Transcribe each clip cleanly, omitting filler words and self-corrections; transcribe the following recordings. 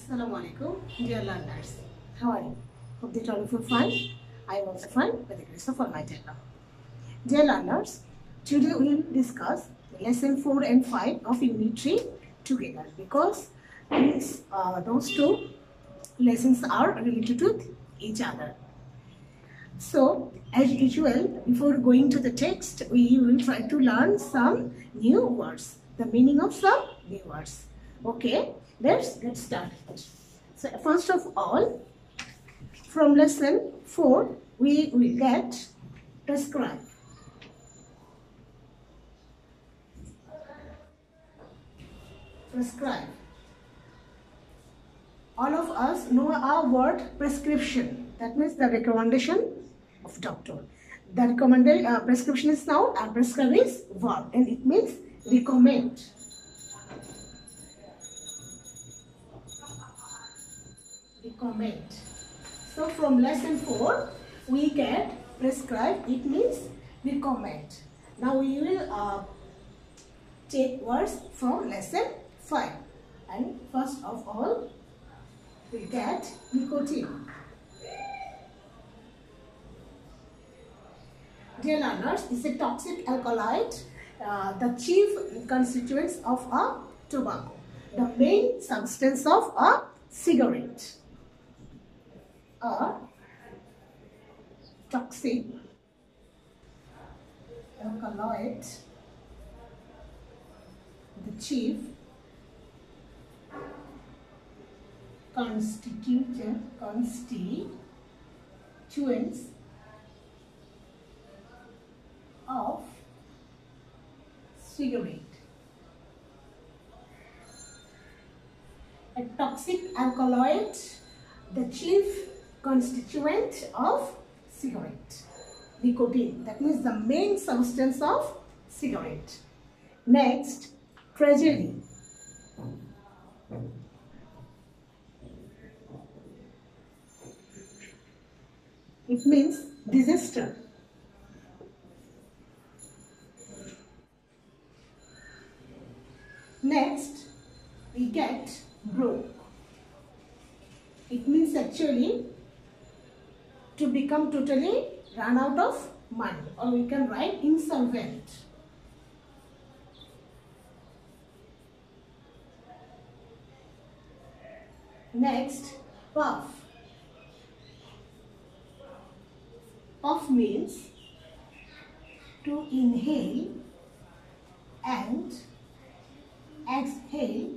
Assalamualaikum, dear learners. How are you? Hope that all of you fine. I am also fine by the grace of Almighty Allah. Dear learners, today we will discuss lesson 4 and 5 of Unit 3 together because those two lessons are related to each other. So, as usual, before going to the text, we will try to learn some new words, the meaning of some new words. Okay, let's get started. So, first of all, from lesson 4, we will get prescribe. Prescribe. All of us know our word prescription. That means the recommendation of doctor. The recommended prescription is noun and prescribe is verb, and it means recommend. Recommend. So from lesson 4 we get prescribe, it means recommend. Now we will take words from lesson 5, and first of all we get nicotine. Dear learners, is a toxic alkaloid, the chief constituents of a tobacco, the main substance of a cigarette. A toxic alkaloid, the chief constituents of cigarette. A toxic alkaloid, the chief constituent of cigarette. Nicotine, that means the main substance of cigarette. Next, tragedy. It means disaster. Next, we get broke. It means actually to become totally run out of money, or we can write insolvent. Next, puff. Puff means to inhale and exhale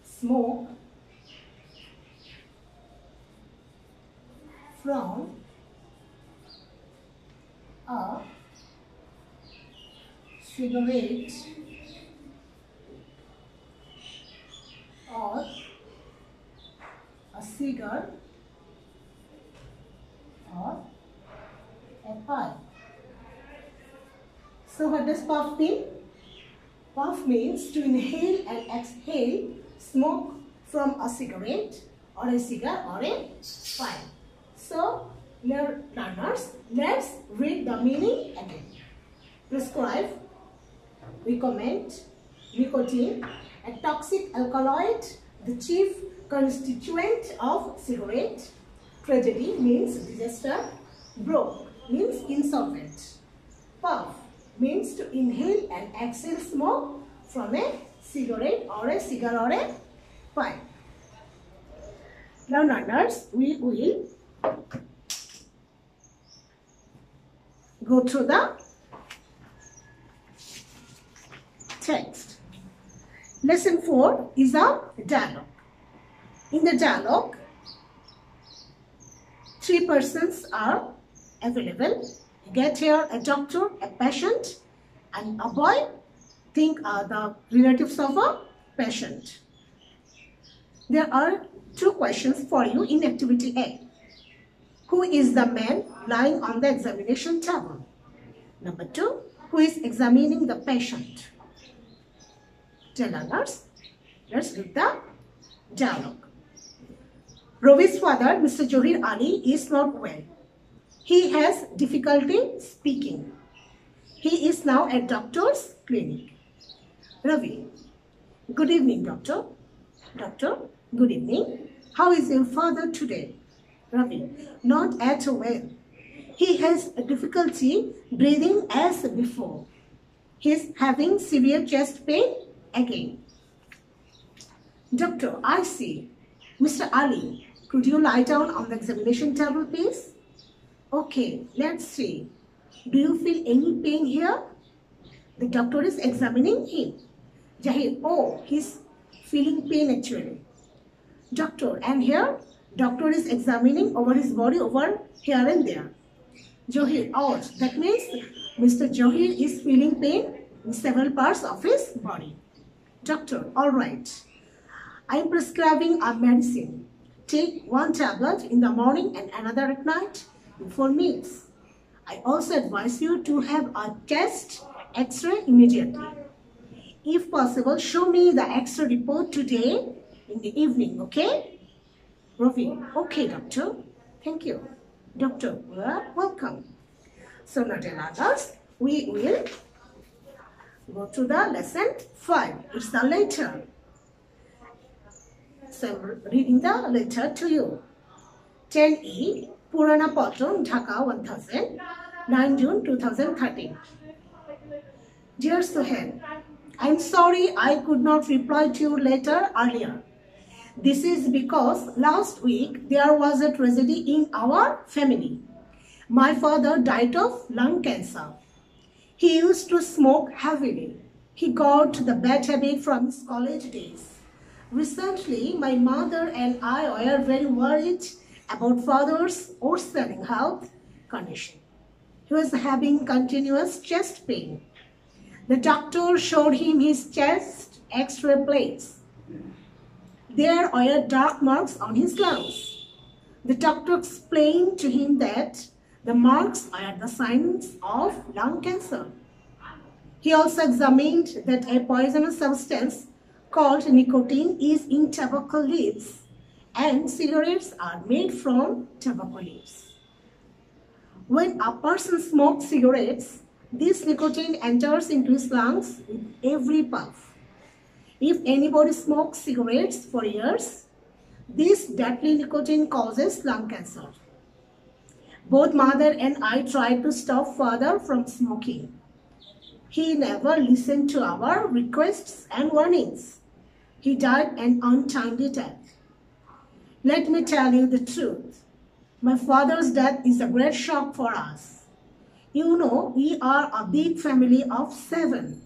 smoke from a cigarette or a cigar or a pipe. So what does puff mean? Puff means to inhale and exhale smoke from a cigarette or a cigar or a pipe. So, dear learners, let's read the meaning again. Prescribe, recommend, nicotine, a toxic alkaloid, the chief constituent of cigarette. Tragedy means disaster. Broke means insolvent. Puff means to inhale and exhale smoke from a cigarette or a cigar or a pipe. Now, learners, we will go through the text. Lesson 4 is a dialogue. In the dialogue, 3 persons are available. Get here a doctor, a patient, and a boy. Think are the relatives of a patient. There are 2 questions for you in activity A. Who is the man lying on the examination table? Number 2, who is examining the patient? Dear learners, let's read the dialogue. Ravi's father, Mr. Johir Ali, is not well. He has difficulty speaking. He is now at doctor's clinic. Ravi: good evening, doctor. Doctor, good evening. How is your father today? Ravi, not at well. He has difficulty breathing as before. He is having severe chest pain again. Doctor, I see. Mr. Ali, could you lie down on the examination table, please? Okay, let's see. Do you feel any pain here? The doctor is examining him. Jahir, oh, he's feeling pain actually. Doctor, and here, doctor is examining over his body over here and there. Johir, oh, that means Mr. Johir is feeling pain in several parts of his body. Doctor, all right. I am prescribing a medicine. Take one tablet in the morning and another at night before meals. I also advise you to have a chest X-ray immediately. If possible, show me the X-ray report today in the evening, okay? Ravi, okay, doctor. Thank you. Doctor, you are welcome. So now, dear learners, we will go to the lesson 5. It's the letter. So I'm reading the letter to you. 10E, Purana Patron, Dhaka 1000, 9 June 2013. Dear Suhail, I'm sorry I could not reply to your letter earlier. This is because last week there was a tragedy in our family. My father died of lung cancer. He used to smoke heavily. He got the bad habit from his college days. Recently, my mother and I were very worried about father's worsening health condition. He was having continuous chest pain. The doctor showed him his chest X-ray plates. There were dark marks on his lungs. The doctor explained to him that the marks are the signs of lung cancer. He also examined that a poisonous substance called nicotine is in tobacco leaves, and cigarettes are made from tobacco leaves. When a person smokes cigarettes, this nicotine enters into his lungs with every puff. If anybody smokes cigarettes for years, this deadly nicotine causes lung cancer. Both mother and I tried to stop father from smoking. He never listened to our requests and warnings. He died an untimely death. Let me tell you the truth. My father's death is a great shock for us. You know, we are a big family of 7.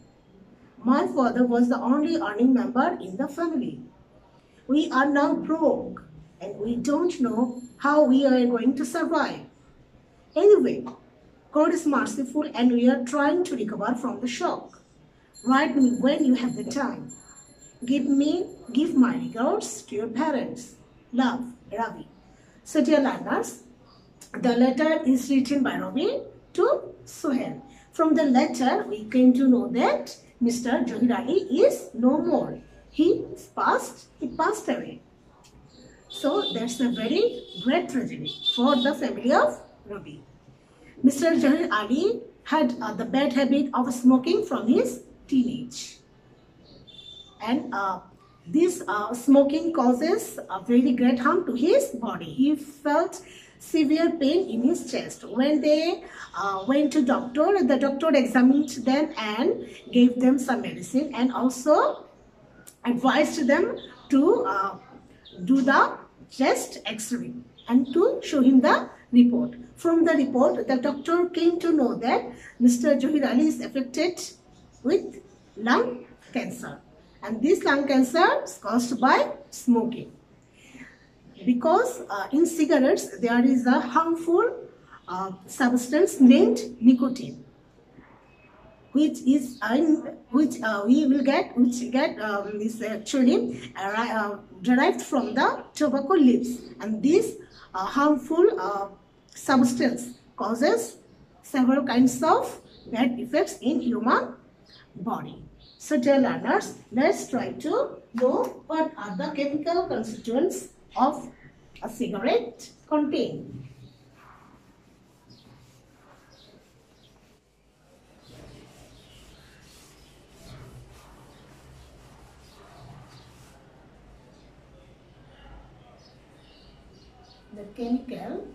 My father was the only earning member in the family. We are now broke and we don't know how we are going to survive. Anyway, God is merciful and we are trying to recover from the shock. Write me when you have the time. Give my regards to your parents. Love, Ravi. So dear learners, the letter is written by Ravi to Suhail. From the letter, we came to know that Mr. Johir Ali is no more. He passed away. So that's a very great tragedy for the family of Ravi. Mr. Johir Ali had the bad habit of smoking from his teenage. And this smoking causes a very great harm to his body. He felt severe pain in his chest. When they went to doctor, the doctor examined them and gave them some medicine and also advised them to do the chest X-ray and to show him the report. From the report, the doctor came to know that Mr. Johir Ali is affected with lung cancer. And this lung cancer is caused by smoking. Because in cigarettes, there is a harmful substance named nicotine, which is which is actually derived from the tobacco leaves, and this harmful substance causes several kinds of bad effects in human body. So dear learners, let's try to know what are the chemical constituents of a cigarette contain. the chemical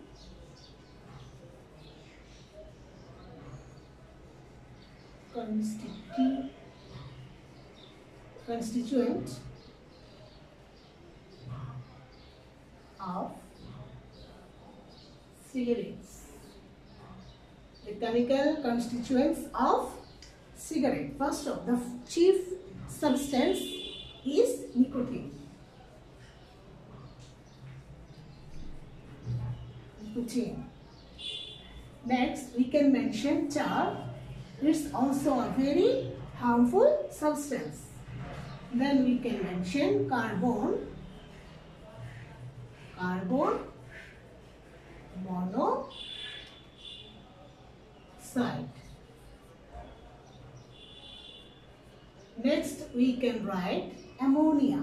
constituent of cigarettes. The chemical constituents of cigarette. First of the chief substance is nicotine. Next, we can mention tar. It's also a very harmful substance. Then we can mention carbon monoxide. Next, we can write ammonia.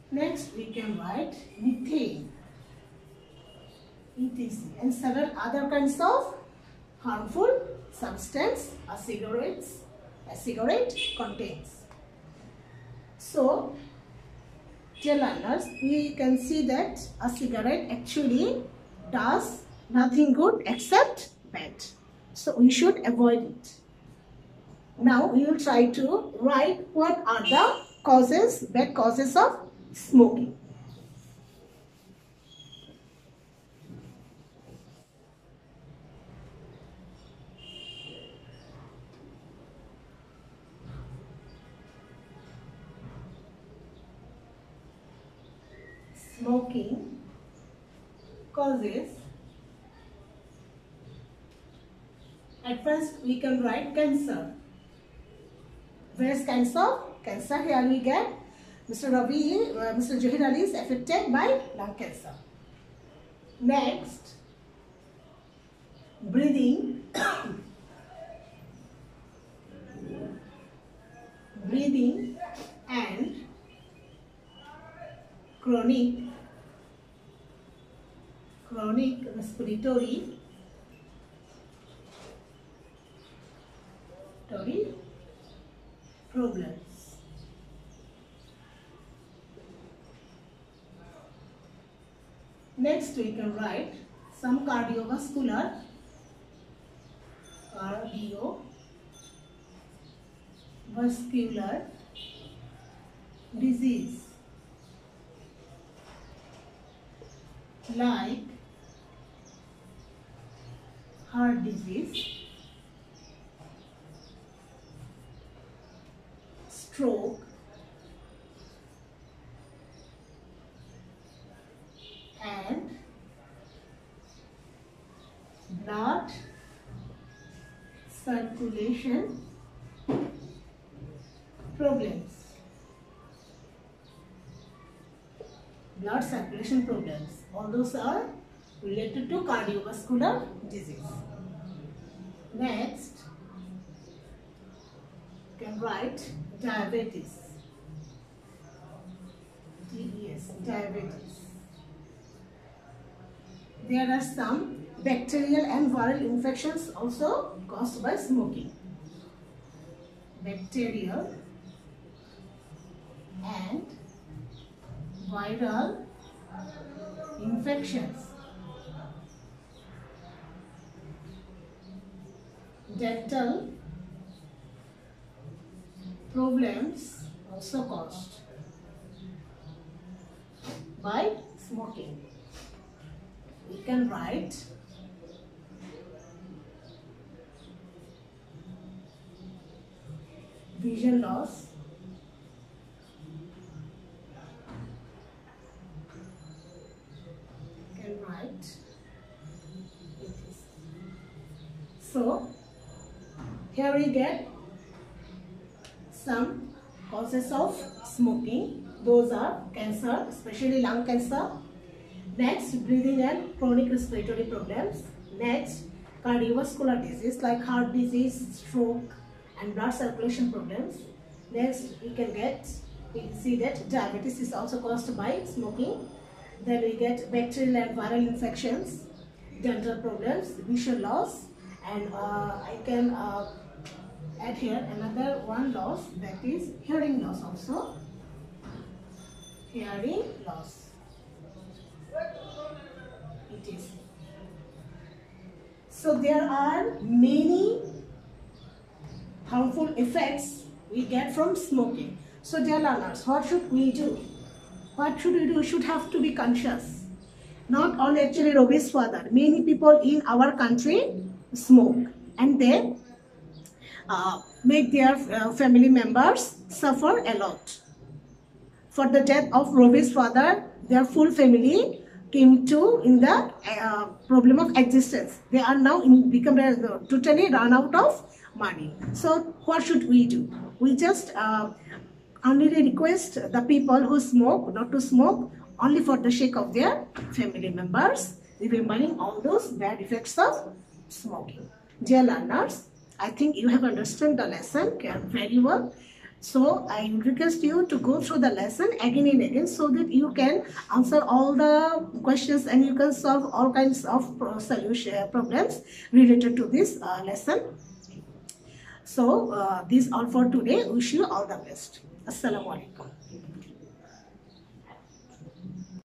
Next, we can write methane, etc. and several other kinds of harmful substance a cigarette contains. So, dear learners, we can see that a cigarette actually does nothing good except bad. So, we should avoid it. Now, we will try to write what are the bad causes of smoking. Smoking causes, at first we can write cancer. Where is cancer? Cancer, here we get Mr. Johir Ali is affected by lung cancer. Next, breathing and chronic respiratory problems. Next, we can write some cardiovascular disease like heart disease, stroke, and blood circulation problems. Blood circulation problems. All those are related to cardiovascular disease. Next, you can write diabetes. DES, diabetes. There are some bacterial and viral infections also caused by smoking. Bacterial and viral infections. Dental problems also caused by smoking. We can write vision loss, can write. So here we get some causes of smoking. Those are cancer, especially lung cancer. Next, breathing and chronic respiratory problems. Next, cardiovascular disease like heart disease, stroke, and blood circulation problems. Next, we see that diabetes is also caused by smoking. Then we get bacterial and viral infections, dental problems, vision loss, and I can add here another one loss, that is hearing loss also. hearing loss. It is. So there are many harmful effects we get from smoking. So dear learners, what should we do? What should we do? We should have to be conscious. Not only actually Rovi's father. Many people in our country smoke and they make their family members suffer a lot. For the death of Rovi's father, their full family came to in the problem of existence. They are now become totally run out of money. So what should we do? We just only request the people who smoke not to smoke, only for the sake of their family members, remembering all those bad effects of smoking. Dear learners, I think you have understood the lesson very well. So I request you to go through the lesson again and again so that you can answer all the questions and you can solve all kinds of problems related to this lesson. So this all for today. Wish you all the best. Assalamu alaikum.